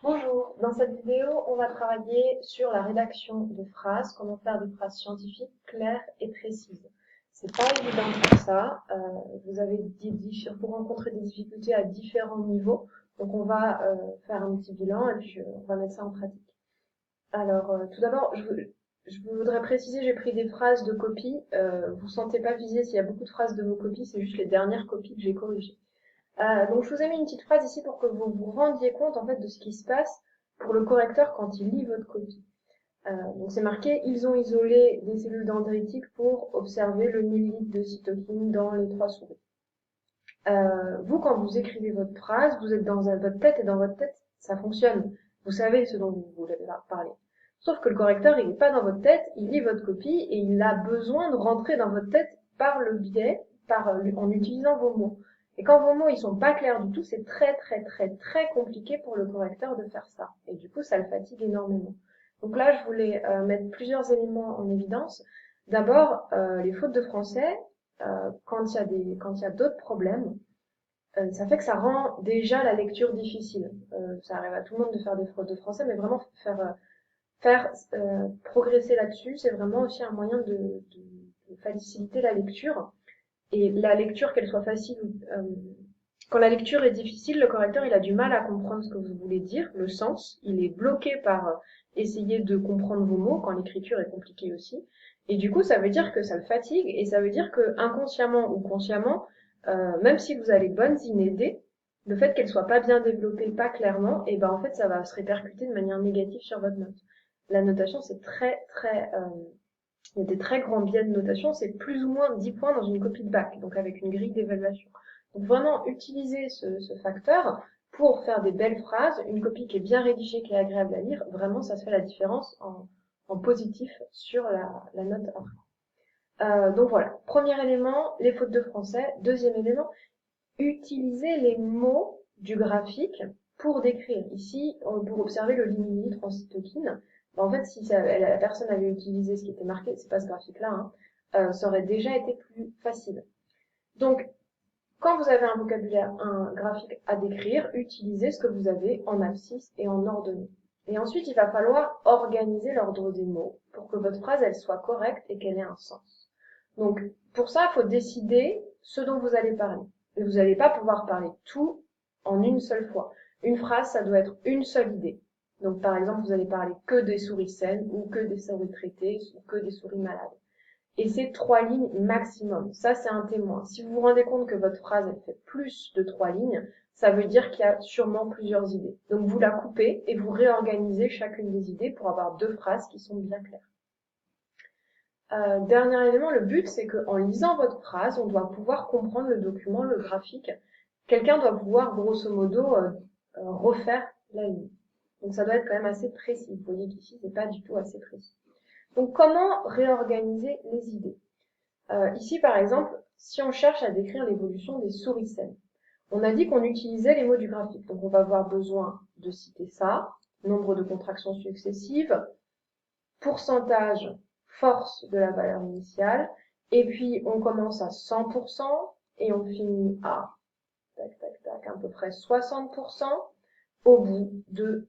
Bonjour, dans cette vidéo, on va travailler sur la rédaction de phrases, comment faire des phrases scientifiques claires et précises. C'est pas évident pour ça, vous avez vous rencontrez des difficultés à différents niveaux, donc on va faire un petit bilan et puis on va mettre ça en pratique. Alors, tout d'abord, je voudrais préciser, j'ai pris des phrases de copie, vous sentez pas visé s'il y a beaucoup de phrases de vos copies, c'est juste les dernières copies que j'ai corrigées. Donc je vous ai mis une petite phrase ici pour que vous vous rendiez compte en fait de ce qui se passe pour le correcteur quand il lit votre copie. Donc c'est marqué, ils ont isolé des cellules dendritiques pour observer le millilitre de cytokine dans les 3 souris. Vous, quand vous écrivez votre phrase, vous êtes dans votre tête et dans votre tête, ça fonctionne. Vous savez ce dont vous voulez parler. Sauf que le correcteur, il n'est pas dans votre tête, il lit votre copie et il a besoin de rentrer dans votre tête par le biais, en utilisant vos mots. Et quand vos mots ils sont pas clairs du tout, c'est très très très très compliqué pour le correcteur de faire ça. Et du coup, ça le fatigue énormément. Donc là, je voulais mettre plusieurs éléments en évidence. D'abord, les fautes de français, quand il y a d'autres problèmes, ça fait que ça rend déjà la lecture difficile. Ça arrive à tout le monde de faire des fautes de français, mais vraiment faire progresser là-dessus, c'est vraiment aussi un moyen de faciliter la lecture. Et la lecture, qu'elle soit facile, quand la lecture est difficile, le correcteur il a du mal à comprendre ce que vous voulez dire, le sens, il est bloqué par essayer de comprendre vos mots quand l'écriture est compliquée aussi. Et du coup, ça veut dire que ça le fatigue et ça veut dire que inconsciemment ou consciemment, même si vous avez bonnes idées, le fait qu'elles soient pas bien développées, pas clairement, et ben en fait ça va se répercuter de manière négative sur votre note. La notation c'est il y a des très grands biais de notation, c'est plus ou moins 10 points dans une copie de bac, donc avec une grille d'évaluation. Donc vraiment, utilisez ce facteur pour faire des belles phrases, une copie qui est bien rédigée, qui est agréable à lire, vraiment ça se fait la différence en positif sur la note après. Donc voilà, premier élément, les fautes de français. Deuxième élément, utilisez les mots du graphique pour décrire. Ici, pour observer le limilitre en cytokine, en fait, si la personne avait utilisé ce qui était marqué, c'est pas ce graphique-là, hein, ça aurait déjà été plus facile. Donc, quand vous avez un vocabulaire, un graphique à décrire, utilisez ce que vous avez en abscisse et en ordonnée. Et ensuite, il va falloir organiser l'ordre des mots pour que votre phrase, elle soit correcte et qu'elle ait un sens. Donc, pour ça, il faut décider ce dont vous allez parler. Et vous n'allez pas pouvoir parler tout en une seule fois. Une phrase, ça doit être une seule idée. Donc, par exemple, vous allez parler que des souris saines ou que des souris traitées ou que des souris malades. Et c'est 3 lignes maximum. Ça, c'est un témoin. Si vous vous rendez compte que votre phrase, elle fait plus de 3 lignes, ça veut dire qu'il y a sûrement plusieurs idées. Donc, vous la coupez et vous réorganisez chacune des idées pour avoir 2 phrases qui sont bien claires. Dernier élément, le but, c'est qu'en lisant votre phrase, on doit pouvoir comprendre le document, le graphique. Quelqu'un doit pouvoir, grosso modo, refaire la ligne. Donc, ça doit être quand même assez précis. Vous voyez qu'ici, c'est pas du tout assez précis. Donc, comment réorganiser les idées? Ici, par exemple, si on cherche à décrire l'évolution des souris saines, on a dit qu'on utilisait les mots du graphique. Donc, on va avoir besoin de citer ça, nombre de contractions successives, pourcentage, force de la valeur initiale, et puis on commence à 100% et on finit à, tac, tac, tac, à peu près 60% au bout de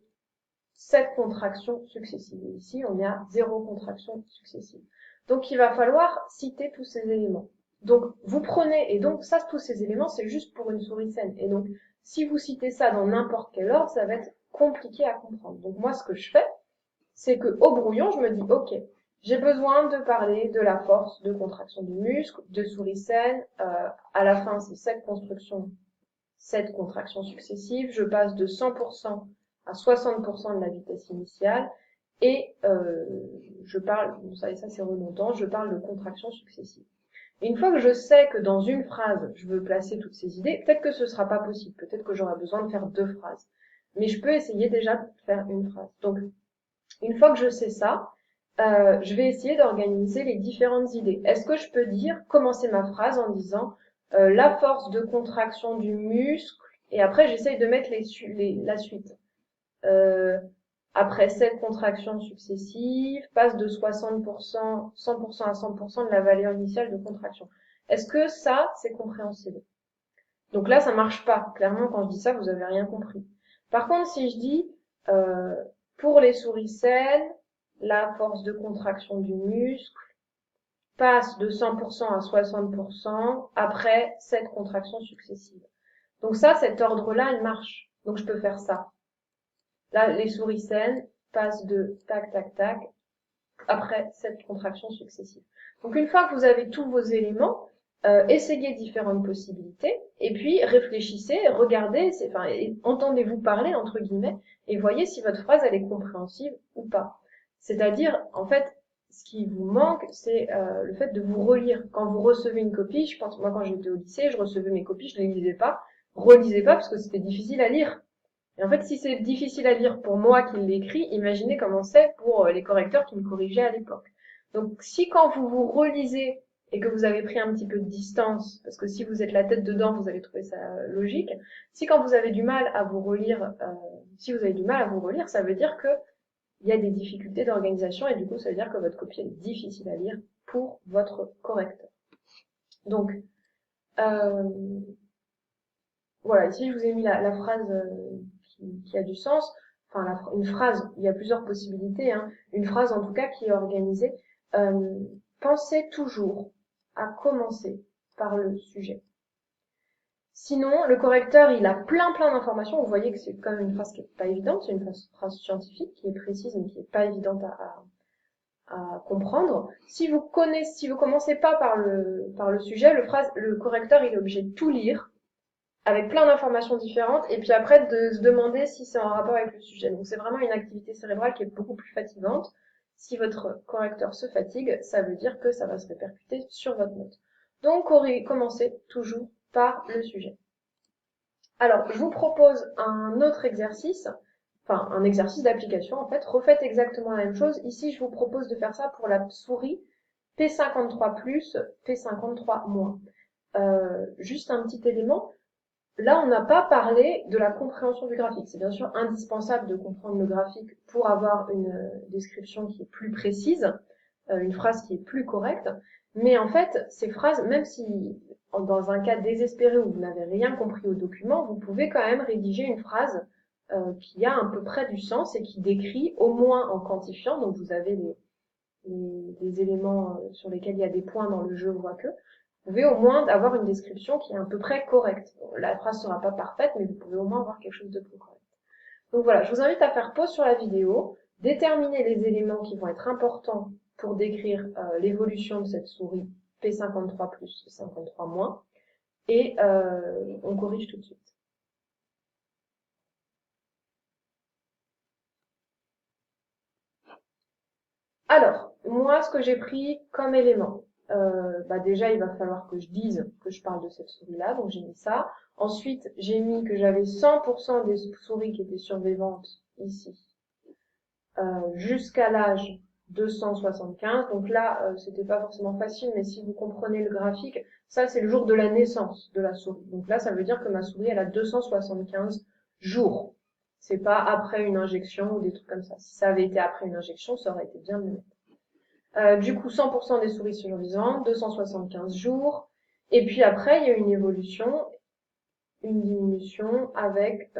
7 contractions successives. Et ici, on est à 0 contraction successive. Donc, il va falloir citer tous ces éléments. Donc, vous prenez, et donc ça, tous ces éléments, c'est juste pour une souris saine. Et donc, si vous citez ça dans n'importe quel ordre, ça va être compliqué à comprendre. Donc, moi, ce que je fais, c'est que au brouillon, je me dis, ok, j'ai besoin de parler de la force de contraction du muscle, de souris saine. À la fin, c'est 7 contractions successives. Je passe de 100% à 60% de la vitesse initiale et je parle, bon, ça et ça c'est redondant, je parle de contractions successives. Et une fois que je sais que dans une phrase, je veux placer toutes ces idées, peut-être que ce sera pas possible, peut-être que j'aurai besoin de faire 2 phrases. Mais je peux essayer déjà de faire une phrase. Donc, une fois que je sais ça, je vais essayer d'organiser les différentes idées. Est-ce que je peux commencer ma phrase en disant la force de contraction du muscle, et après j'essaye de mettre la suite. Après 7 contractions successives, passe de 60%, 100% à 100% de la valeur initiale de contraction. Est-ce que ça, c'est compréhensible? Donc là, ça marche pas. Clairement, quand je dis ça, vous avez rien compris. Par contre, si je dis pour les souris saines, la force de contraction du muscle passe de 100% à 60% après 7 contractions successives. Donc ça, cet ordre-là, il marche. Donc je peux faire ça. Là, les souris saines passent de tac, tac, tac après 7 contractions successives. Donc une fois que vous avez tous vos éléments, essayez différentes possibilités et puis réfléchissez, regardez, entendez-vous parler entre guillemets et voyez si votre phrase elle est compréhensible ou pas. C'est-à-dire, en fait, ce qui vous manque, c'est le fait de vous relire. Quand vous recevez une copie, je pense, moi quand j'étais au lycée, je recevais mes copies, je les lisais pas, relisais pas parce que c'était difficile à lire. Et en fait, si c'est difficile à lire pour moi qui l'écris, imaginez comment c'est pour les correcteurs qui me corrigeaient à l'époque. Donc, si quand vous vous relisez et que vous avez pris un petit peu de distance, parce que si vous êtes la tête dedans, vous allez trouver ça logique. Si quand vous avez du mal à vous relire, ça veut dire que il y a des difficultés d'organisation et du coup, ça veut dire que votre copie est difficile à lire pour votre correcteur. Donc, voilà, ici je vous ai mis la phrase qui a du sens. Enfin, une phrase, il y a plusieurs possibilités, hein. Une phrase en tout cas qui est organisée. Pensez toujours à commencer par le sujet. Sinon, le correcteur, il a plein d'informations. Vous voyez que c'est quand même une phrase qui est pas évidente, c'est une phrase scientifique qui est précise mais qui est pas évidente à comprendre. Si vous commencez pas par le sujet, le correcteur, il est obligé de tout lire avec plein d'informations différentes, et puis après de se demander si c'est en rapport avec le sujet. Donc c'est vraiment une activité cérébrale qui est beaucoup plus fatigante. Si votre correcteur se fatigue, ça veut dire que ça va se répercuter sur votre note. Donc commencez toujours par le sujet. Alors, je vous propose un autre exercice, enfin un exercice d'application en fait. Refaites exactement la même chose. Ici, je vous propose de faire ça pour la souris P53+, P53-. Juste un petit élément. Là, on n'a pas parlé de la compréhension du graphique. C'est bien sûr indispensable de comprendre le graphique pour avoir une description qui est plus précise, une phrase qui est plus correcte. Mais en fait, ces phrases, même si dans un cas désespéré où vous n'avez rien compris au document, vous pouvez quand même rédiger une phrase qui a à peu près du sens et qui décrit, au moins en quantifiant, donc vous avez les éléments sur lesquels il y a des points dans le jeu, on voit que, vous pouvez au moins avoir une description qui est à peu près correcte. La phrase sera pas parfaite, mais vous pouvez au moins avoir quelque chose de plus correct. Donc voilà, je vous invite à faire pause sur la vidéo, déterminer les éléments qui vont être importants pour décrire l'évolution de cette souris P53+, 53-, et on corrige tout de suite. Alors, moi, ce que j'ai pris comme élément, déjà, il va falloir que je dise que je parle de cette souris-là, donc j'ai mis ça. Ensuite, j'ai mis que j'avais 100% des souris qui étaient survivantes ici, jusqu'à l'âge 275. Donc là, c'était pas forcément facile, mais si vous comprenez le graphique, ça c'est le jour de la naissance de la souris. Donc là, ça veut dire que ma souris, elle a 275 jours. C'est pas après une injection ou des trucs comme ça. Si ça avait été après une injection, ça aurait été bien mieux. Du coup, 100% des souris survivantes, 275 jours. Et puis après, il y a une évolution, une diminution avec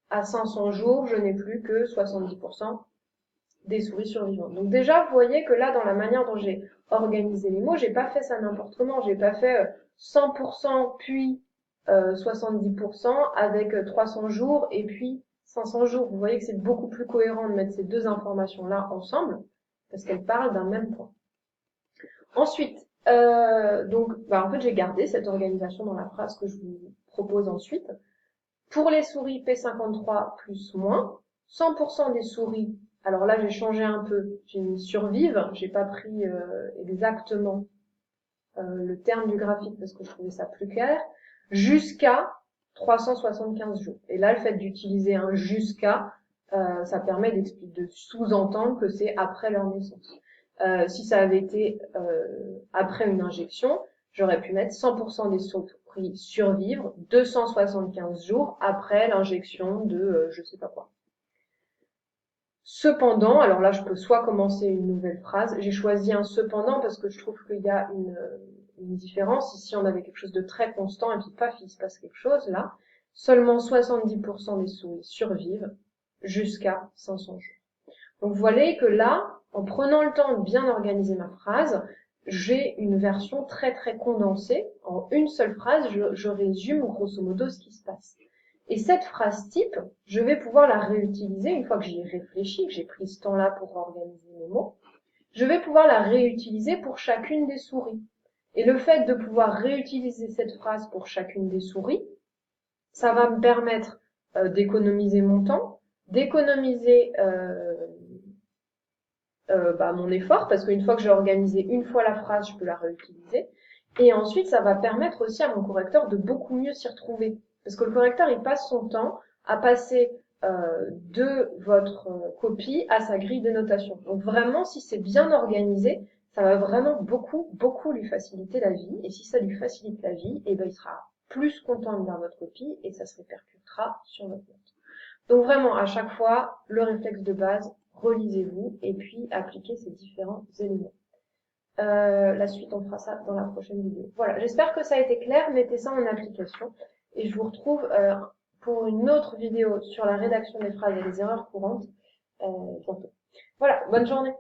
à 500 jours, je n'ai plus que 70% des souris survivantes. Donc déjà, vous voyez que là, dans la manière dont j'ai organisé les mots, j'ai pas fait ça n'importe comment. J'ai pas fait 100% puis 70% avec 300 jours et puis 500 jours. Vous voyez que c'est beaucoup plus cohérent de mettre ces deux informations-là ensemble parce qu'elles parlent d'un même point. Ensuite, en fait, j'ai gardé cette organisation dans la phrase que je vous propose ensuite. Pour les souris P53+, 100% des souris, alors là j'ai changé un peu, j'ai mis survivre, j'ai pas pris exactement le terme du graphique parce que je trouvais ça plus clair, jusqu'à 375 jours. Et là, le fait d'utiliser un jusqu'à, ça permet de sous-entendre que c'est après leur naissance. Si ça avait été après une injection, j'aurais pu mettre 100% des souris survivre 275 jours après l'injection de je sais pas quoi. Cependant, alors là je peux soit commencer une nouvelle phrase, j'ai choisi un cependant parce que je trouve qu'il y a une différence. Ici on avait quelque chose de très constant et puis paf, il se passe quelque chose là. Seulement 70% des souris survivent jusqu'à 500 jours. Donc vous voyez que là, en prenant le temps de bien organiser ma phrase, j'ai une version très très condensée. En une seule phrase, je résume grosso modo ce qui se passe. Et cette phrase type, je vais pouvoir la réutiliser une fois que j'y ai réfléchi, que j'ai pris ce temps-là pour organiser mes mots. Je vais pouvoir la réutiliser pour chacune des souris. Et le fait de pouvoir réutiliser cette phrase pour chacune des souris, ça va me permettre d'économiser mon temps, d'économiser mon effort, parce qu'une fois que j'ai organisé une fois la phrase, je peux la réutiliser. Et ensuite, ça va permettre aussi à mon correcteur de beaucoup mieux s'y retrouver. Parce que le correcteur, il passe son temps à passer de votre copie à sa grille de notation. Donc vraiment, si c'est bien organisé, ça va vraiment beaucoup lui faciliter la vie. Et si ça lui facilite la vie, eh ben, il sera plus content de lire votre copie et ça se répercutera sur votre note. Donc vraiment, à chaque fois, le réflexe de base, relisez-vous et puis appliquez ces différents éléments. La suite, on fera ça dans la prochaine vidéo. Voilà, j'espère que ça a été clair. Mettez ça en application et je vous retrouve pour une autre vidéo sur la rédaction des phrases et les erreurs courantes bientôt. Voilà, bonne journée.